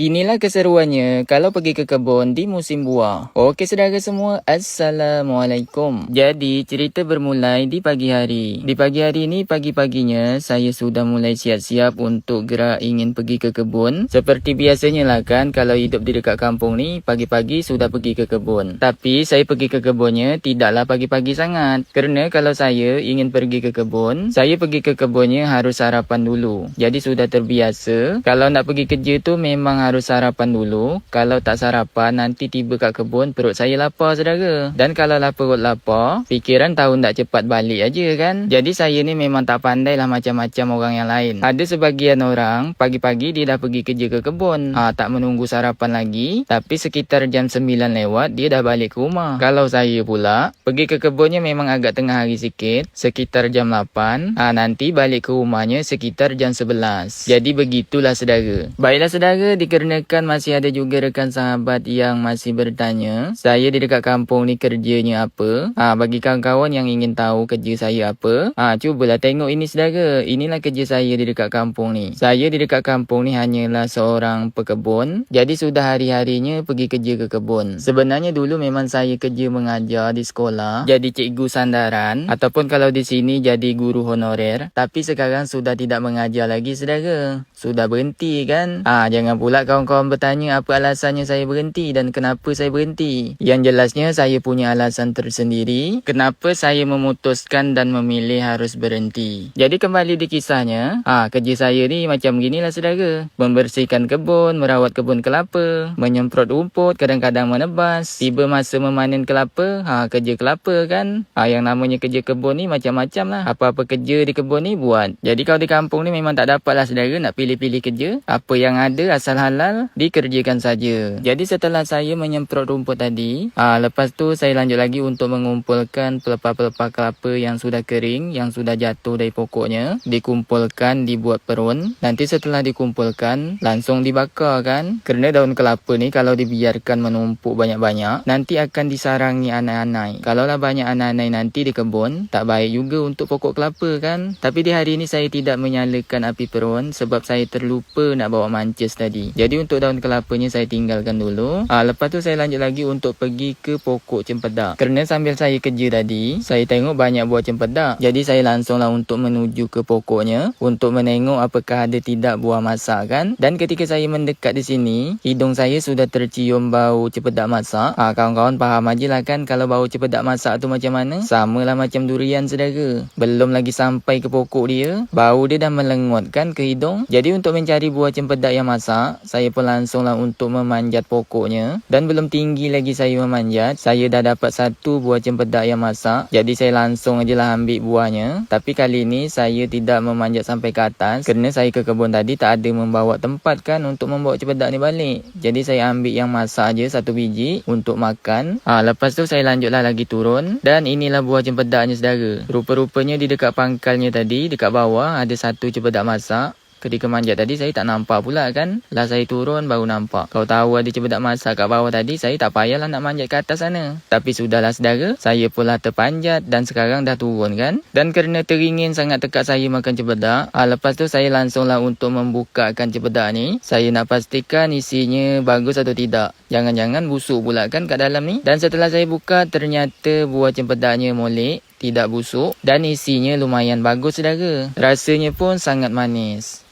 Inilah keseruannya kalau pergi ke kebun di musim buah. Okey saudara semua, Assalamualaikum. Jadi cerita bermulai di pagi hari. Di pagi hari ni pagi-paginya saya sudah mulai siap-siap untuk gerak ingin pergi ke kebun. Seperti biasanya lah kan, kalau hidup di dekat kampung ni pagi-pagi sudah pergi ke kebun. Tapi saya pergi ke kebunnya tidaklah pagi-pagi sangat. Kerana kalau saya ingin pergi ke kebun, saya pergi ke kebunnya harus sarapan dulu. Jadi sudah terbiasa kalau nak pergi kerja tu memang harus sarapan dulu. Kalau tak sarapan nanti tiba kat kebun perut saya lapar saudara. Dan kalau perut lapar, fikiran tahu nak cepat balik aja kan. Jadi saya ni memang tak pandai lah macam-macam orang yang lain. Ada sebagian orang pagi-pagi dia dah pergi kerja ke kebun. Tak menunggu sarapan lagi, tapi sekitar jam 9 lewat dia dah balik ke rumah. Kalau saya pula pergi ke kebunnya memang agak tengah hari sikit, sekitar jam 8. Nanti balik ke rumahnya sekitar jam 11. Jadi begitulah saudara. Baiklah saudara, dikarenakan masih ada juga rekan sahabat yang masih bertanya saya di dekat kampung ni kerjanya apa. Bagi kawan-kawan yang ingin tahu kerja saya apa, cubalah tengok ini saudara. Inilah kerja saya di dekat kampung ni. Saya di dekat kampung ni hanyalah seorang pekebun. Jadi sudah hari-harinya pergi kerja ke kebun. Sebenarnya dulu memang saya kerja mengajar di sekolah, jadi cikgu sandaran ataupun kalau di sini jadi guru honorer. Tapi sekarang sudah tidak mengajar lagi saudara. Sudah berhenti kan. Jangan pula kawan-kawan bertanya apa alasannya saya berhenti dan kenapa saya berhenti. Yang jelasnya saya punya alasan tersendiri kenapa saya memutuskan dan memilih harus berhenti. Jadi kembali di kisahnya, kerja saya ni macam ginilah saudara. Membersihkan kebun, merawat kebun kelapa, menyemprot rumput, kadang-kadang menebas. Tiba masa memanen kelapa, kerja kelapa kan. Yang namanya kerja kebun ni macam-macam lah. Apa-apa kerja di kebun ni buat. Jadi kalau di kampung ni memang tak dapat lah saudara nak pilih-pilih kerja. Apa yang ada asal halal dikerjakan saja. Jadi setelah saya menyemprot rumput tadi, lepas tu saya lanjut lagi untuk mengumpulkan pelepah-pelepah kelapa yang sudah kering, yang sudah jatuh dari pokoknya, dikumpulkan, dibuat perun. Nanti setelah dikumpulkan langsung dibakar kan. Kerana daun kelapa ni kalau dibiarkan menumpuk banyak-banyak nanti akan disarangi anai-anai. Kalaulah banyak anai-anai nanti di kebun, tak baik juga untuk pokok kelapa kan. Tapi di hari ni saya tidak menyalakan api perun sebab saya terlupa nak bawa mancis tadi. Jadi untuk daun kelapanya saya tinggalkan dulu. Lepas tu saya lanjut lagi untuk pergi ke pokok cempedak. Kerana sambil saya kerja tadi, saya tengok banyak buah cempedak. Jadi saya langsunglah untuk menuju ke pokoknya untuk menengok apakah ada tidak buah masak kan. Dan ketika saya mendekat di sini, hidung saya sudah tercium bau cempedak masak. Kawan-kawan faham aje lah kan kalau bau cempedak masak tu macam mana. Samalah macam durian saudara. Belum lagi sampai ke pokok dia, bau dia dah melengut kan ke hidung. Jadi untuk mencari buah cempedak yang masak, saya pun langsunglah untuk memanjat pokoknya. Dan belum tinggi lagi saya memanjat, saya dah dapat satu buah cempedak yang masak. Jadi saya langsung aje lah ambil buahnya. Tapi kali ni saya tidak memanjat sampai ke atas kerana saya ke kebun tadi tak ada membawa tempat kan untuk membawa cempedak ni balik. Jadi saya ambil yang masak aje satu biji untuk makan. Lepas tu saya lanjutlah lagi turun. Dan inilah buah cempedaknya saudara. Rupa-rupanya di dekat pangkalnya tadi, dekat bawah ada satu cempedak masak. Ketika manjat tadi saya tak nampak pula kan. Lah saya turun baru nampak. Kau tahu ada cempedak masak kat bawah tadi, saya tak payahlah nak manjat ke atas sana. Tapi sudahlah saudara, saya pula terpanjat dan sekarang dah turun kan. Dan kerana teringin sangat tekak saya makan cempedak, lepas tu saya langsunglah untuk membukakan cempedak ni. Saya nak pastikan isinya bagus atau tidak. Jangan-jangan busuk pula kan kat dalam ni. Dan setelah saya buka, ternyata buah cempedaknya molek, tidak busuk dan isinya lumayan bagus saudara. Rasanya pun sangat manis.